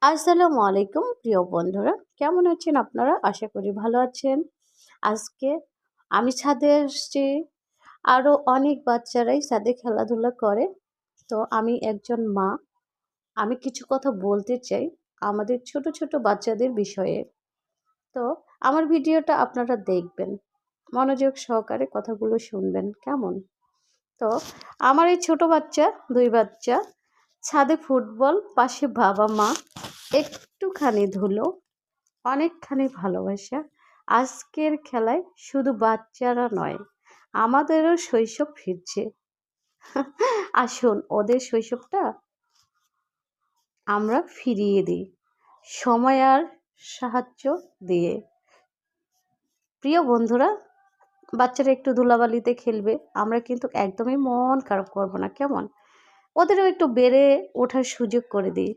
আসসালামু আলাইকুম প্রিয় বন্ধুরা, কেমন আছেন আপনারা? আশা করি ভালো আছেন। আজকে আমি ছাদে এসেছি। আরও অনেক বাচ্চারাই ছাদে খেলাধুলা করে। তো আমি একজন মা, আমি কিছু কথা বলতে চাই আমাদের ছোট ছোট বাচ্চাদের বিষয়ে। তো আমার ভিডিওটা আপনারা দেখবেন, মনোযোগ সহকারে কথাগুলো শুনবেন, কেমন? তো আমার এই ছোট বাচ্চা, দুই বাচ্চা, ছাদে ফুটবল, পাশে বাবা মা, একটুখানি ধুলো, অনেকখানি ভালোবাসা। আজকের খেলায় শুধু বাচ্চারা নয়, আমাদেরও শৈশব ফিরছে। আসুন ওদের শৈশবটা আমরা ফিরিয়ে দিই, সময় আর সাহায্য দিয়ে। প্রিয় বন্ধুরা, বাচ্চারা একটু ধুলাবালিতে খেলবে, আমরা কিন্তু একদমই মন খারাপ করব না, কেমন? ওদেরও একটু বেড়ে ওঠার সুযোগ করে দিই।